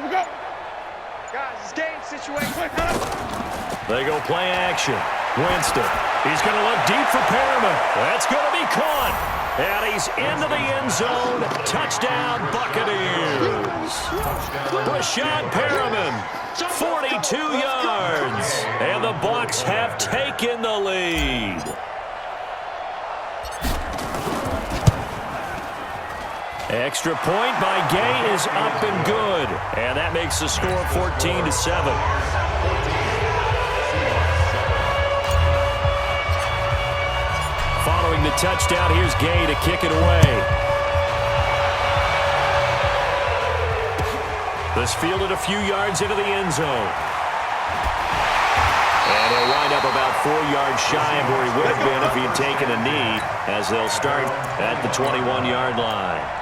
Guys, it's game situation. They go play action. Winston. He's going to look deep for Perriman. That's going to be caught. And he's into the end zone. Touchdown, Buccaneers. Rashad Perriman, 42 yards. And the Bucs have taken the lead. Extra point by Gay is up and good. And that makes the score 14-7. Following the touchdown, here's Gay to kick it away. This fielded a few yards into the end zone. And he'll wind up about 4 yards shy of where he would have been if he had taken a knee, as they'll start at the 21-yard line.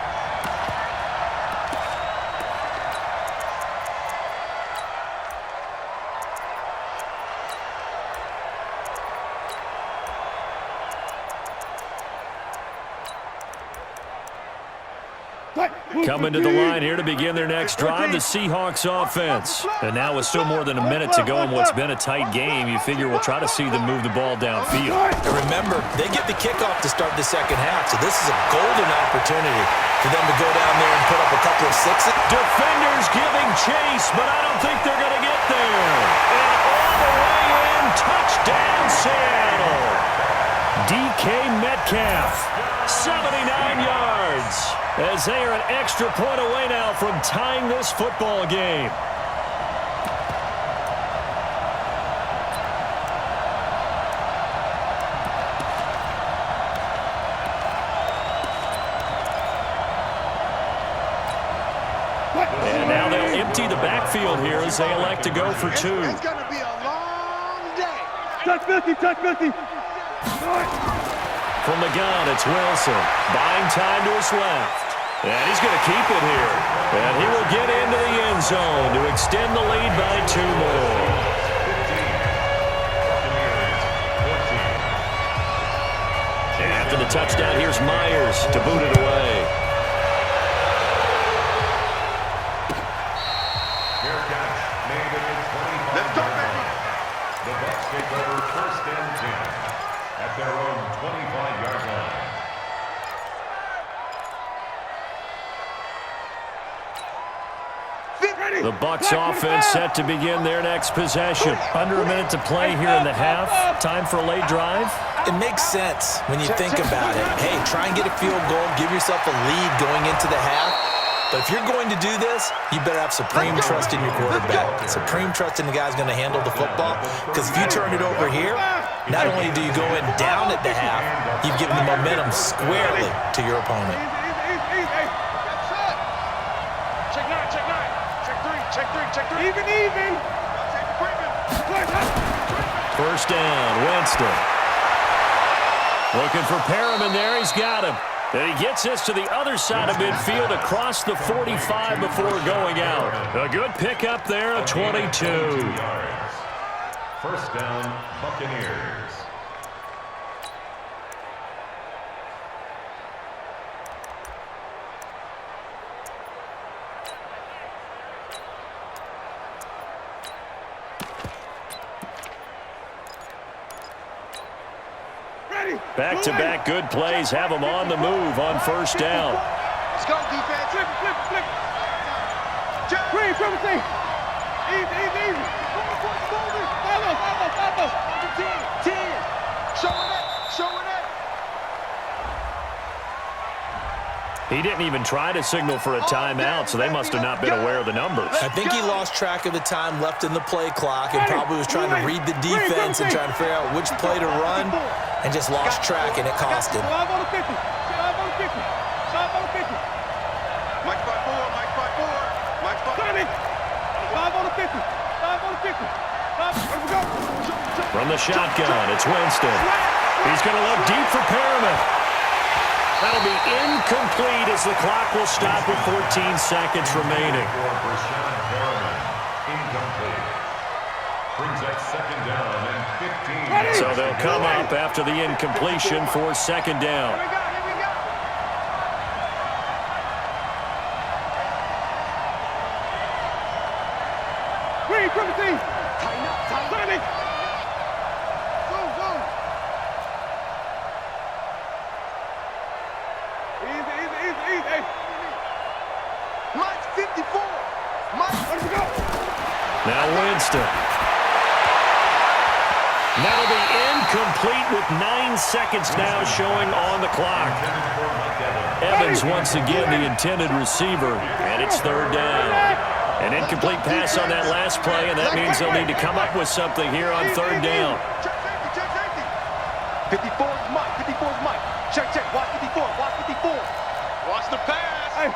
Coming to the line here to begin their next drive, the Seahawks offense. And now with still more than a minute to go in what's been a tight game, you figure we'll try to see them move the ball downfield. And remember, they get the kickoff to start the second half, so this is a golden opportunity for them to go down there and put up a couple of sixes. Defenders giving chase, but I don't think they're going to get there. And all the way in, touchdown Seattle. DK Metcalf, 79 yards. As they are an extra point away now from tying this football game. And now they'll empty the backfield here as they elect to go for two. It's going to be a long day. Touch 50, touch 50. From the gun, it's Wilson. Buying time to his left. And he's going to keep it here. And he will get into the end zone to extend the lead by 2 more. And after the touchdown, here's Myers to boot it away. Let's go, baby. The Bucs take over 1st and 10 at their own 25-yard line. The Bucs offense set to begin their next possession. Under a minute to play here in the half. Time for a late drive. It makes sense when you think about it. Hey, try and get a field goal, give yourself a lead going into the half. But if you're going to do this, you better have supreme trust in your quarterback. Supreme trust in the guy who's going to handle the football. Because if you turn it over here, not only do you go in down at the half, you've given the momentum squarely to your opponent. Check three. Even. First down, Winston. Looking for Perriman there. He's got him. And he gets this to the other side of midfield across the 45 before going out. A good pickup there, a 22. First down, Buccaneers. Back-to-back good plays have them on the move on first down. Let's go, defense. Flip. Green, from the Easy. Follow. 10. Showing it. He didn't even try to signal for a timeout, so they must have not been aware of the numbers. I think he lost track of the time left in the play clock and probably was trying to read the defense and trying to figure out which play to run and just lost track, and it cost him. Live on the 50. Mike 5-4. 20. Live on the 50. From the shotgun, it's Winston. He's going to look deep for Perriman. That'll be incomplete as the clock will stop with 14 seconds remaining. Rashad Perriman, incomplete. Brings that second down and 15. So they'll come up after the incompletion for second down. triple team. Tighten up, tighten Tighten it. Zoom, zoom. Easy. Hey, Mike's 54. Mike. let him go. Now Winston. That'll be incomplete with 9 seconds now showing on the clock. Evans once again the intended receiver, and it's third down. An incomplete pass on that last play, and that means they'll need to come up with something here on third down. Check safety. 54 is Mike. 54 is Mike. Check. Watch 54. Watch 54. Watch the pass. Hey,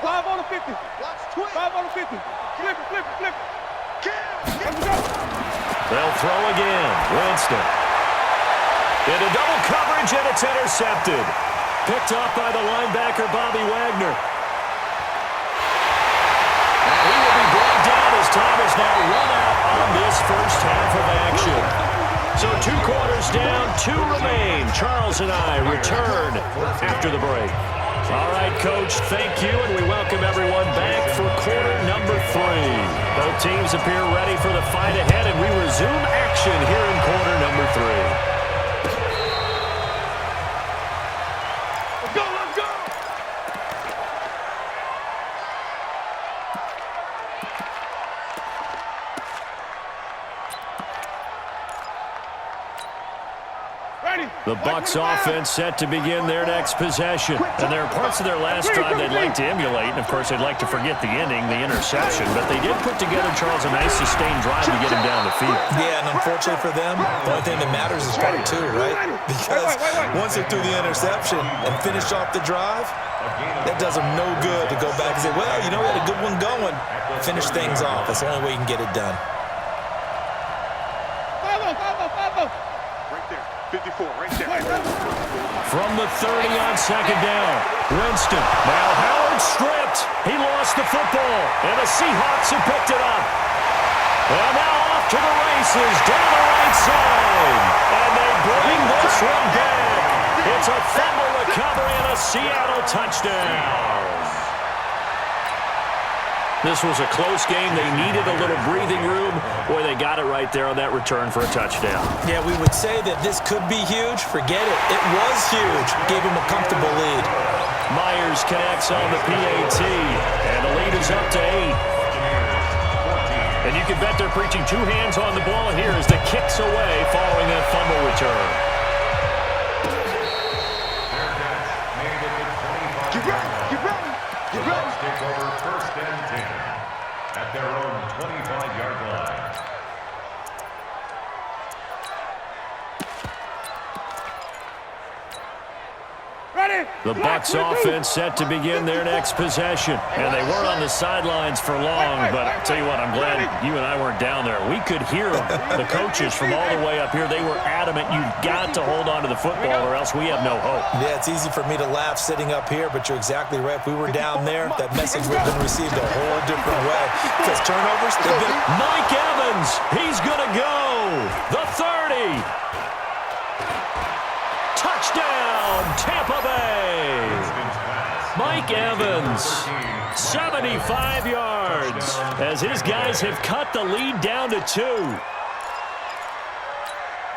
5 on the 50. Watch twist. 5 on the 50. Flip it. Kill. Let him go. They'll throw again. Winston. Into double coverage, and it's intercepted. Picked off by the linebacker, Bobby Wagner. And he will be brought down as time is now run out on this first half of action. So 2 quarters down, 2 remain. Charles and I return after the break. All right, Coach, thank you, and we welcome everyone back for quarter number 3. Both teams appear ready for the fight ahead, and we resume action here in quarter number 3. Let's go. Ready. The Bucs offense set to begin their next possession. And there are parts of their last drive they'd like to emulate. And, of course, they'd like to forget the ending, the interception. But they did put together, Charles, a nice sustained drive to get him down the field. Yeah, and unfortunately for them, the only thing that matters is part 2, right? Because once they threw the interception and finished off the drive, that does them no good to go back and say, well, you know, we had a good one going. Finish things off. That's the only way you can get it done. 5-0. Right there. 54. Right there. From the 30 on second down, Winston. Now Howard stripped. He lost the football, and the Seahawks have picked it up. And now off to the races down the right side. And they bring this one back. It's a fumble recovery and a Seattle touchdown. This was a close game. They needed a little breathing room. Boy, they got it right there on that return for a touchdown. Yeah, we would say that this could be huge. Forget it. It was huge. Gave him a comfortable lead. Myers connects on the PAT, and the lead is up to 8. And you can bet they're preaching 2 hands on the ball here as the kick's away following that fumble return. Get ready. Take over first and 10 at their own 25-yard line. The Bucs offense set to begin their next possession. And they weren't on the sidelines for long, but I'll tell you what, I'm glad you and I weren't down there. We could hear them. The coaches from all the way up here, they were adamant, you've got to hold on to the football or else we have no hope. Yeah, it's easy for me to laugh sitting up here, but you're exactly right. If we were down there, that message would have been received a whole different way. Because turnovers, they've been... Mike Evans, he's going to go. The 30. Touchdown, Tampa Bay. Mike Evans, 75 yards, as his guys have cut the lead down to 2.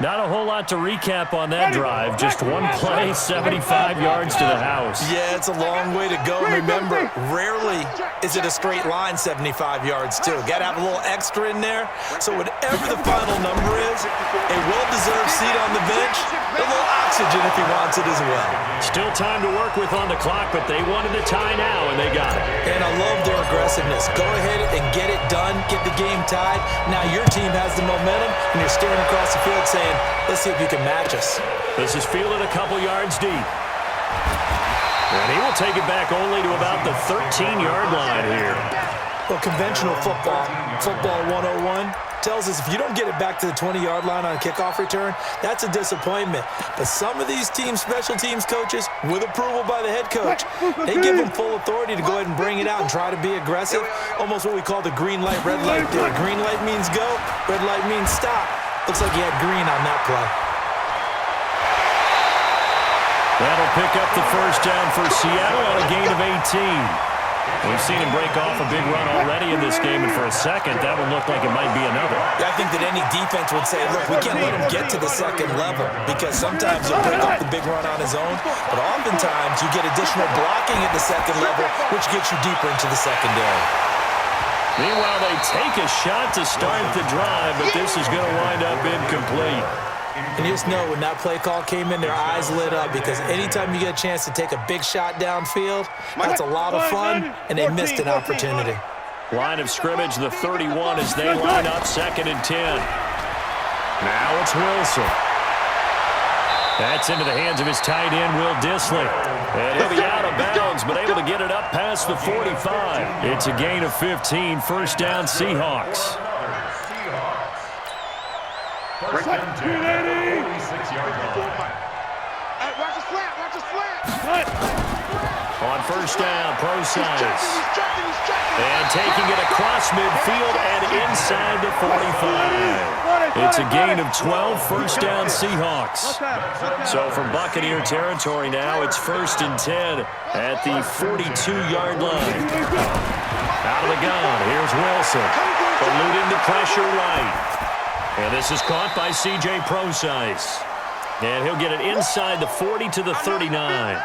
Not a whole lot to recap on that drive. Just one play, 75 yards to the house. Yeah, it's a long way to go. Remember, rarely is it a straight line 75 yards, too. Got to have a little extra in there. So whatever the final number is, a well-deserved seat on the bench, a little oxygen if he wants it as well. Still time to work with on the clock, but they wanted a tie now, and they got it. And I love their aggressiveness. Go ahead and get it done. Get the game tied. Now your team has the momentum, and you're staring across the field saying, let's see if you can match us. This is fielded a couple yards deep. And he will take it back only to about the 13-yard line here. Well, conventional football 101, tells us if you don't get it back to the 20-yard line on a kickoff return, that's a disappointment. But some of these teams, special teams coaches, with approval by the head coach, they give them full authority to go ahead and bring it out and try to be aggressive. Almost what we call the green light, red light deal. Green light means go, red light means stop. Looks like he had green on that play. That'll pick up the first down for Seattle on a gain of 18. We've seen him break off a big run already in this game, and for a second, that one looked like it might be another. Yeah, I think that any defense would say, look, we can't let him get to the second level because sometimes he'll break off the big run on his own, but oftentimes you get additional blocking at the second level, which gets you deeper into the secondary. Meanwhile, they take a shot to start the drive, but this is going to wind up incomplete. And you just know when that play call came in, their eyes lit up because anytime you get a chance to take a big shot downfield, that's a lot of fun, and they missed an opportunity. Line of scrimmage, the 31 as they line up 2nd and 10. Now it's Wilson. That's into the hands of his tight end, Will Dissly. And he'll be out of bounds, but able to get it up past the 45. It's a gain of 15, first down Seahawks. First and 10, 46-yard line. Hey, watch the slant, watch the slant. On first down, Procise. And taking it across midfield and inside the 45. It's a gain of 12, first down Seahawks. So from Buccaneer territory now, it's 1st and 10 at the 42-yard line. Out of the gun, here's Wilson. Eluding the pressure right. And this is caught by C.J. Procise. And he'll get it inside the 40 to the 39.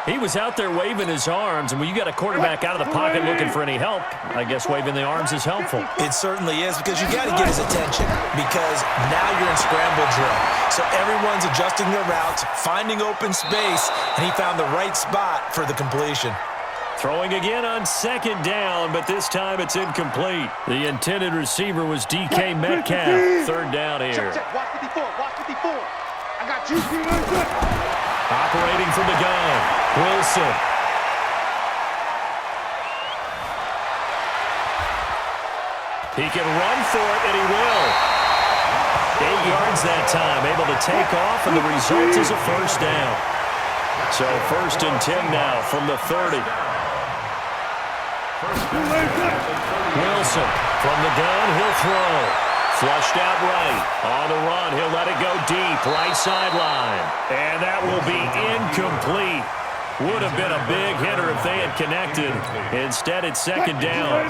He was out there waving his arms, and when you got a quarterback out of the pocket looking for any help, I guess waving the arms is helpful. It certainly is because you got to get his attention because now you're in scramble drill. So everyone's adjusting their routes, finding open space, and he found the right spot for the completion. Throwing again on 2nd down, but this time it's incomplete. The intended receiver was D.K. Metcalf. 3rd down here. Check, watch 54, watch 54. I got you. Operating from the gun, Wilson. He can run for it, and he will. 8 yards that time, able to take off, and the result is a first down. So 1st and 10 now from the 30. Wilson from the gun, he'll throw. Flushed out right. On the run, he'll let it go deep, right sideline. And that will be incomplete. Would have been a big hitter if they had connected. Instead, it's 2nd down.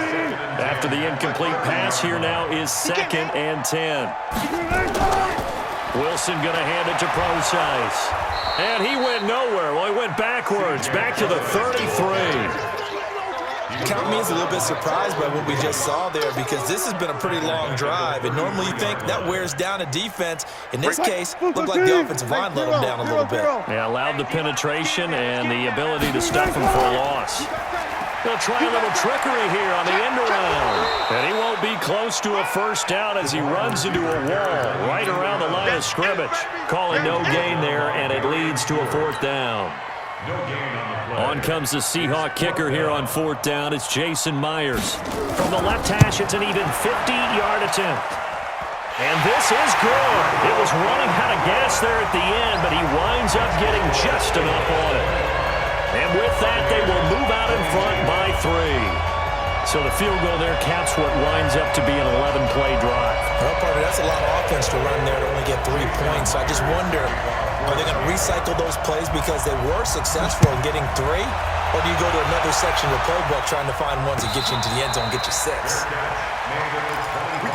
After the incomplete pass, here now is 2nd and 10. Wilson going to hand it to Procise. And he went nowhere. Well, he went backwards, back to the 33. Count me as a little bit surprised by what we just saw there because this has been a pretty long drive, and normally you think that wears down a defense. In this case, looked like the offensive line let them down a little bit. Yeah, allowed the penetration and the ability to stuff him for a loss. They'll try a little trickery here on the end around. And he won't be close to a first down as he runs into a wall right around the line of scrimmage. Calling no gain there, and it leads to a 4th down. No gain on the play. On comes the Seahawk kicker here on 4th down. It's Jason Myers. From the left hash, it's an even 50-yard attempt. And this is good. It was running out of gas there at the end, but he winds up getting just enough on it. And with that, they will move out in front by 3. So the field goal there caps what winds up to be an 11-play drive. Well, partner, that's a lot of offense to run there to only get 3 points. So I just wonder, are they going to recycle those plays because they were successful in getting 3? Or do you go to another section of the playbook trying to find ones that get you into the end zone and get you 6? We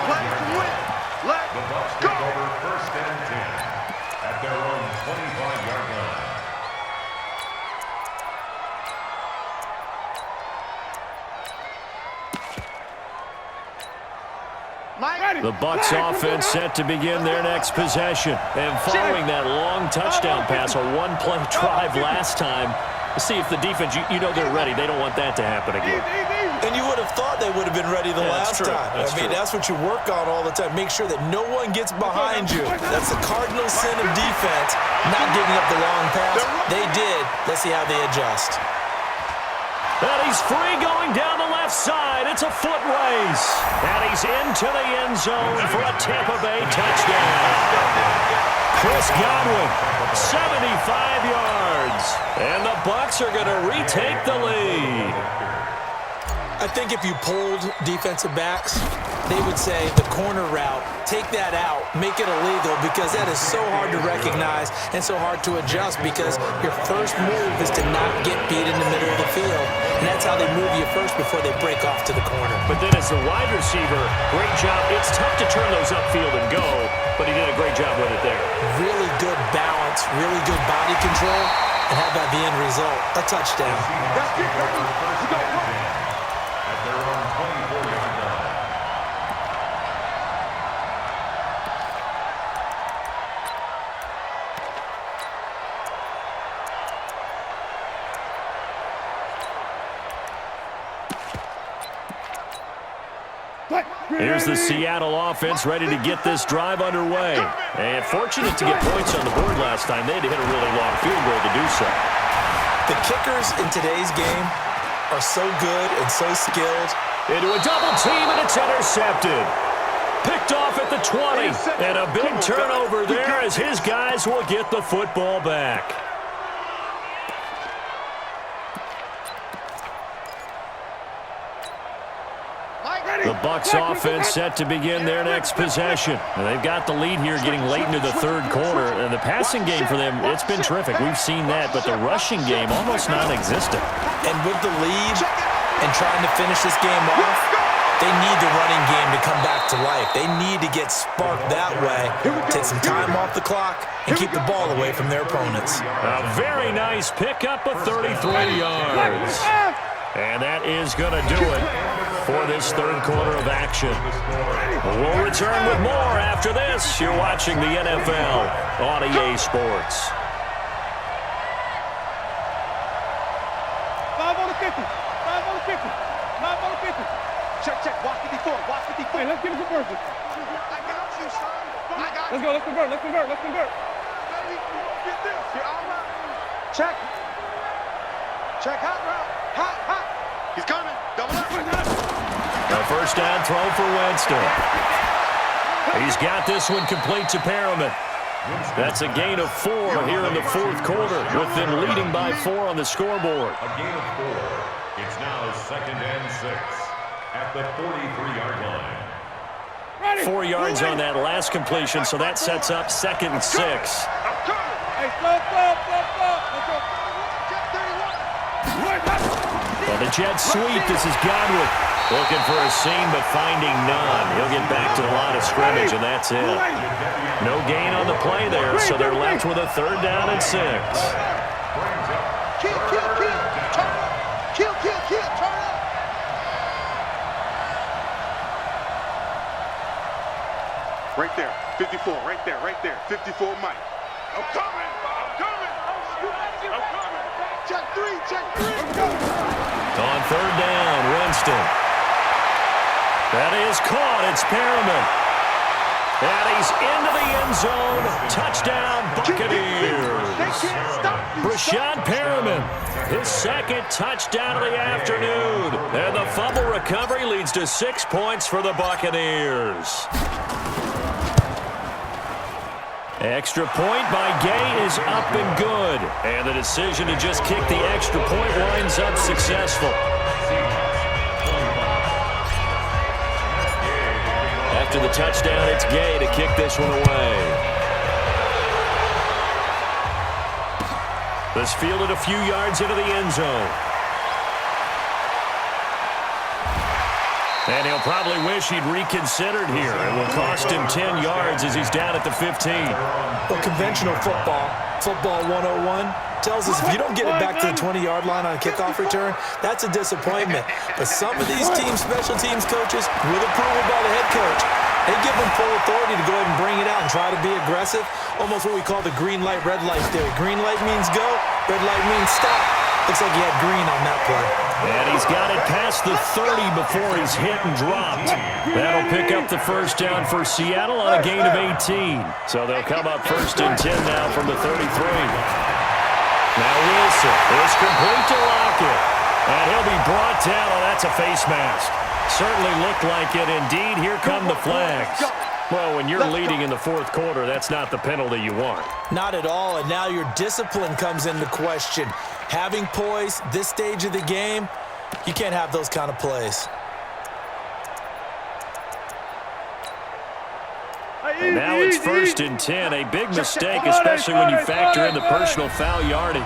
play to win. Let's the Bucs go. take over 1st and 10 at their own 25-yard line. The Bucs offense set to begin their next possession. And following that long touchdown pass, a one-play drive last time, see if the defense, you know they're ready. They don't want that to happen again. And you would have thought they would have been ready the last time. That's what you work on all the time. Make sure that no one gets behind you. That's the cardinal sin of defense, not giving up the long pass. They did. Let's see how they adjust. And he's free going down the left side. It's a foot race. And he's into the end zone for a Tampa Bay touchdown. Chris Godwin, 75 yards. And the Bucs are going to retake the lead. I think if you polled defensive backs, they would say the corner route, take that out, make it illegal, because that is so hard to recognize and so hard to adjust, because your first move is to not get beat in the middle of the field. And that's how they move you first before they break off to the corner. But then as a wide receiver, great job. It's tough to turn those upfield and go, but he did a great job with it there. Really good balance, really good body control, and how about the end result? A touchdown. That's it, baby. We go run. At their own 24-yard line. Here's the Seattle offense ready to get this drive underway. And fortunate to get points on the board last time. They had to hit a really long field goal to do so. The kickers in today's game are so good and so skilled. Into a double team, and it's intercepted. Picked off at the 20. And a big turnover there as his guys will get the football back. The Bucs offense set to begin their next possession. And they've got the lead here getting late into the third quarter. And the passing game for them, it's been terrific. We've seen that, but the rushing game almost non-existent. And with the lead and trying to finish this game off, they need the running game to come back to life. They need to get sparked that way, take some time off the clock, and keep the ball away from their opponents. A very nice pickup of 33 yards. And that is going to do it for this third quarter of action. We'll return with more after this. You're watching the NFL on EA Sports. 5 on the 50. 5 on the 50. 5 on the 50. Check. Watch 54. Watch 54. Hey, let's get it converted. I got you, son. I got Let's go. Let's convert. Let's convert. Let's convert. Get this. You're all right. Check. Check. Hot route. Hot. He's coming. Double up. A first down throw for Winston. He's got this one complete to Perriman. That's a gain of 4 here in the fourth quarter, with them leading by 4 on the scoreboard. A gain of 4. It's now 2nd and 6 at the 43-yard line. 4 yards on that last completion, so that sets up 2nd and 6. Hey, slow. Let's go. Well, the Jets sweep. This is Godwin. Looking for a seam, but finding none. He'll get back to the line of scrimmage, and that's it. No gain on the play there, so they're left with a 3rd down and 6. Kill. Turn up. Kill. Turn up. Right there. 54. Right there. 54, Mike. I'm coming. Check 3. Let's go. On 3rd down, Winston. That is caught. It's Perriman. And he's into the end zone. Touchdown, Buccaneers. Brashad Perriman, his 2nd touchdown of the afternoon. And the fumble recovery leads to 6 points for the Buccaneers. Extra point by Gay is up and good. And the decision to just kick the extra point winds up successful. After the touchdown, it's Gay to kick this one away. This fielded a few yards into the end zone. And he'll probably wish he'd reconsidered here. It will cost him 10 yards as he's down at the 15. Well, conventional football 101, tells us if you don't get it back to the 20-yard line on a kickoff return, that's a disappointment. But some of these special teams coaches, with approval by the head coach, they give them full authority to go ahead and bring it out and try to be aggressive. Almost what we call the green light, red light theory. Green light means go, red light means stop. Looks like he had green on that play. And he's got it past the 30 before he's hit and dropped. That'll pick up the first down for Seattle on a gain of 18. So they'll come up 1st and 10 now from the 33. Now Wilson is complete to Lockett. And he'll be brought down. Oh, that's a face mask. Certainly looked like it. Indeed, here come the flags. Well, when you're leading in the fourth quarter, that's not the penalty you want. Not at all, and now your discipline comes into question. Having poise this stage of the game, you can't have those kind of plays. And now it's 1st and 10. A big mistake, especially when you factor in the personal foul yardage.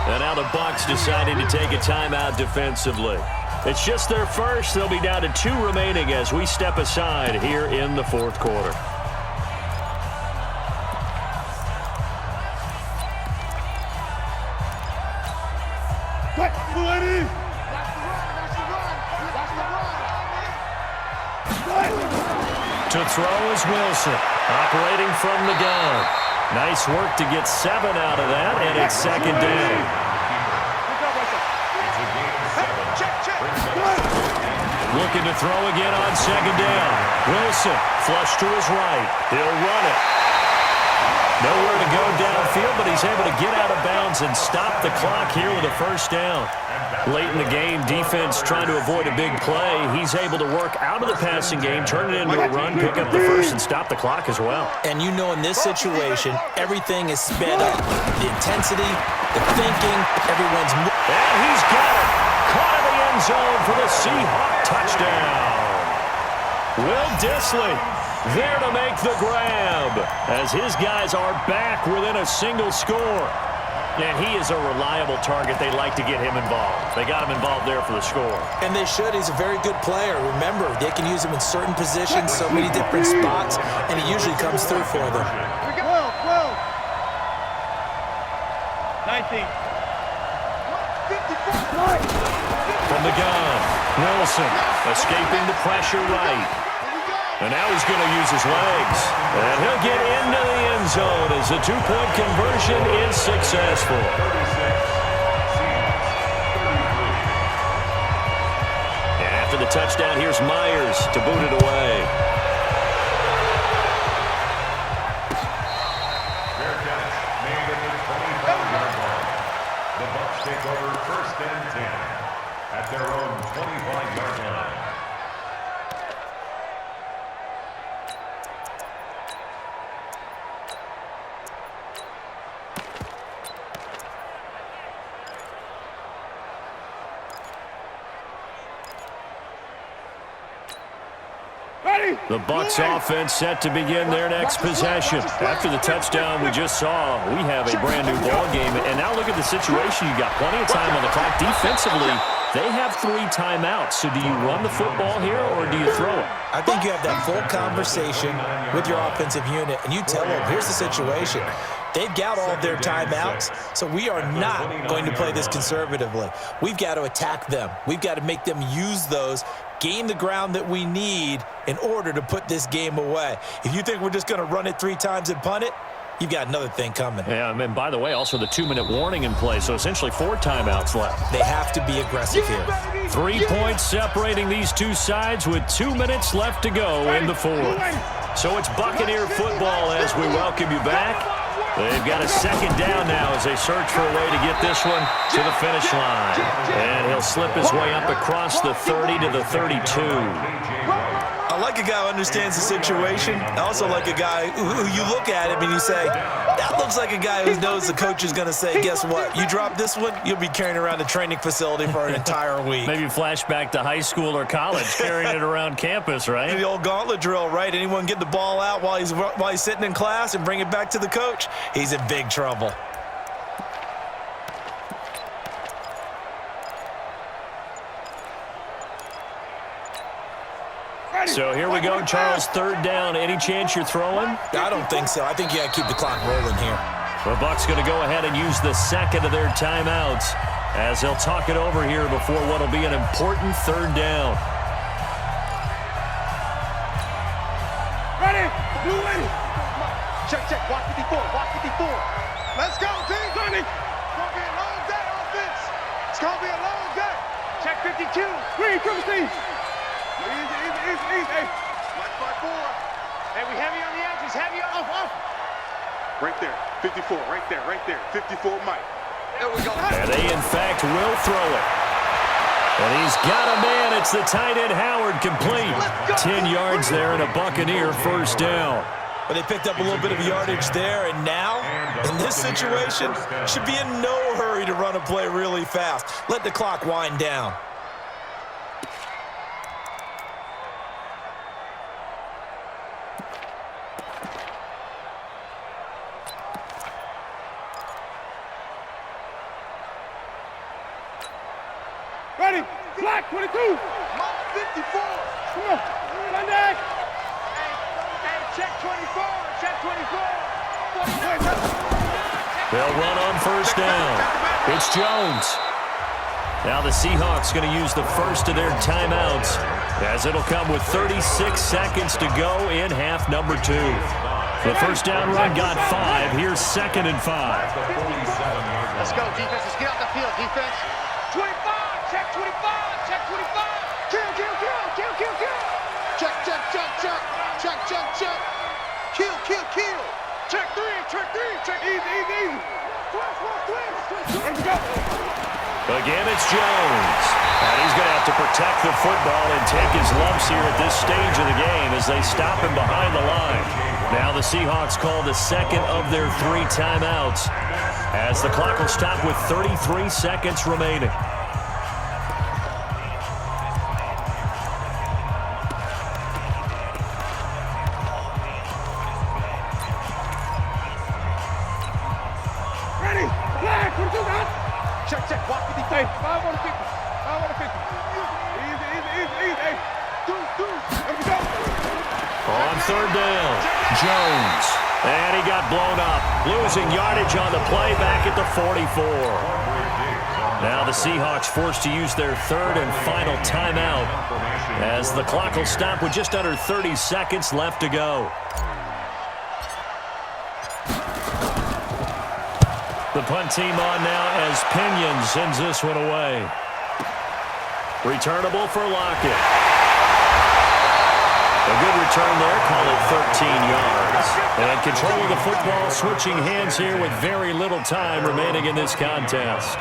And now the Bucs decided to take a timeout defensively. It's just their first. They'll be down to 2 remaining as we step aside here in the 4th quarter. To throw is Wilson, operating from the gun. Nice work to get 7 out of that, and it's 2nd down. Looking to throw again on 2nd down. Wilson, flush to his right. He'll run it. Nowhere to go downfield, but he's able to get out of bounds and stop the clock here with a 1st down. Late in the game, defense trying to avoid a big play. He's able to work out of the passing game, turn it into a run, pick up the 1st, and stop the clock as well. And you know in this situation, everything is sped up. The intensity, the thinking, everyone's... And he's got it. Caught in the end zone for the Seahawk touchdown. Will Dissly there to make the grab as his guys are back within a single score. And he is a reliable target. They like to get him involved. They got him involved there for the score. And they should. He's a very good player. Remember, they can use him in certain positions, so many different spots, and he usually comes through for them. 12. 19. From the gun, Wilson escaping the pressure right. And now he's going to use his legs. And he'll get into the end zone as the 2-point conversion is successful. And after the touchdown, here's Myers to boot it away. Fair catch made at the 25-yard line. The Bucs take over 1st and 10 at their own 25-yard line. The Bucs offense set to begin their next possession. After the touchdown we just saw, we have a brand new ball game. And now look at the situation. You got plenty of time on the clock. Defensively, they have 3 timeouts. So do you run the football here or do you throw it? I think you have that full conversation with your offensive unit, and you tell them, here's the situation. They've got all of their timeouts, so we are not going to play this conservatively. We've got to attack them. We've got to make them use those, gain the ground that we need in order to put this game away. If you think we're just going to run it 3 times and punt it, you've got another thing coming. Yeah, and by the way, also the 2-minute warning in play, so essentially 4 timeouts left. They have to be aggressive here. 3 points separating these two sides with 2 minutes left to go in the 4th. So it's Buccaneer football as we welcome you back. They've got a 2nd down now as they search for a way to get this one to the finish line. And he'll slip his way up across the 30 to the 32. I like a guy who understands the situation. I also like a guy who you look at him and you say, that looks like a guy who knows the coach is going to say, guess what? You drop this one, you'll be carrying around the training facility for an entire week. Maybe flashback to high school or college, carrying it around campus, right? The old gauntlet drill, right? Anyone get the ball out while he's sitting in class and bring it back to the coach, he's in big trouble. So here we go, Charles, 3rd down. Any chance you're throwing? I don't think so. I think you got to keep the clock rolling here. The Bucs going to go ahead and use the 2nd of their timeouts as they'll talk it over here before what will be an important 3rd down. Ready? Blue ready. Check. Watch 54. Let's go, team. Running. It's going to be a long day, offense. It's going to be a long day. Check 52. Green, triple C. Easy. Hey. Watch my 4. Hey, we heavy on the edges. Heavy off. Right there. 54. Right there. 54, Mike. There we go. And they, in fact, will throw it. And he's got a man. It's the tight end, Howard, complete. 10 yards there and a Buccaneer 1st down. But they picked up a little bit of yardage there, and now, in this situation, should be in no hurry to run a play really fast. Let the clock wind down. Check 22. Mike 54. Come on. Sunday. Hey, check 24. Check 24. They'll run on first down. It's Jones. Now the Seahawks going to use the first of their timeouts, as it'll come with 36 seconds to go in half number 2. The first down run got 5. Here's 2nd and 5. Let's go, defense. Let's get out the field, defense. 25. Check 25. Check 25. Kill, kill, kill, kill, kill, kill. Check, check, check, check. Check, check, check. Kill, kill, kill. Check 3. Check 3. Check Easy, easy, easy. twist. Let's go. Again, it's Jones. And he's going to have to protect the football and take his lumps here at this stage of the game as they stop him behind the line. Now the Seahawks call the second of their 3 timeouts as the clock will stop with 33 seconds remaining. Ready. Flag. 22 out. Check, check. Watch 50. Hey, 5 on the 50. 5 on the 50. Easy, easy, easy, easy. Hey. Let's go. On third down, Jones. And he got blown up, losing yardage on the play back at the 44. Now the Seahawks forced to use their 3rd and final timeout as the clock will stop with just under 30 seconds left to go. The punt team on now as Pinion sends this one away. Returnable for Lockett. A good return there, call it 13 yards. And control of the football, switching hands here with very little time remaining in this contest.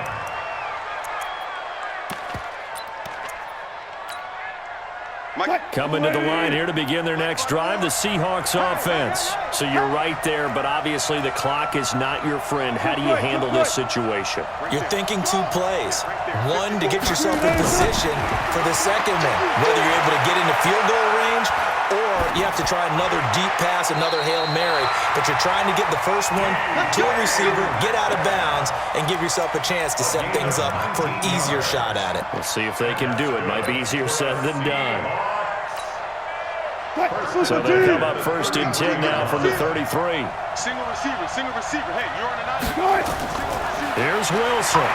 Coming to the line here to begin their next drive, the Seahawks offense. So you're right there, but obviously the clock is not your friend. How do you handle this situation? You're thinking 2 plays. One, to get yourself in position for the second one, whether you're able to get into field goal range or you have to try another deep pass, another Hail Mary, but you're trying to get the first one to a receiver, get out of bounds, and give yourself a chance to set things up for an easier shot at it. We'll see if they can do it. Might be easier said than done. So they'll come up 1st and 10 now from the 33. Single receiver. Hey, you're on an island. Here's Wilson.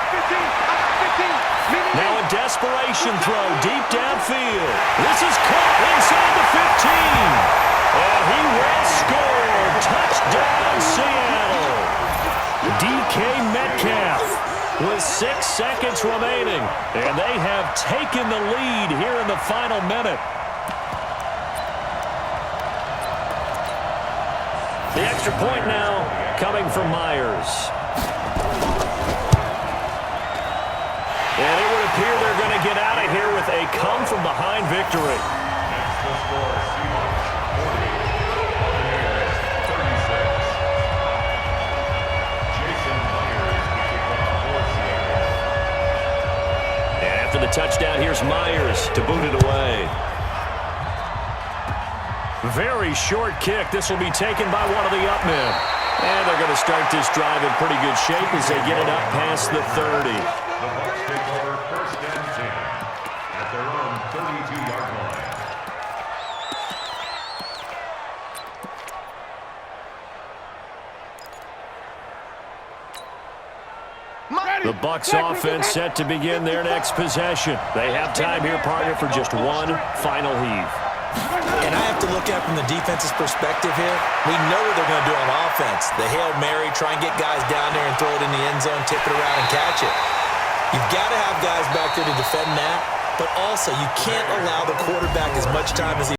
Now a desperation throw deep downfield. This is caught inside the 15. And he will score. Touchdown, Seattle. DK Metcalf with 6 seconds remaining. And they have taken the lead here in the final minute. The extra point now coming from Myers. And it would appear they're going to get out of here with a come-from-behind victory. That's the score. Seahawks 40, 36. Jason Myers to kick off for Seattle. And after the touchdown, here's Myers to boot it away. Very short kick. This will be taken by one of the up men. And they're going to start this drive in pretty good shape as they get it up past the 30. The Bucs take over 1st and 10 at their own 32-yard line. The Bucs offense set to begin their next possession. They have time here, partner, for just one final heave. And I have to look at it from the defense's perspective here. We know what they're going to do on offense. The Hail Mary, try and get guys down there and throw it in the end zone, tip it around and catch it. You've got to have guys back there to defend that, but also you can't allow the quarterback as much time as he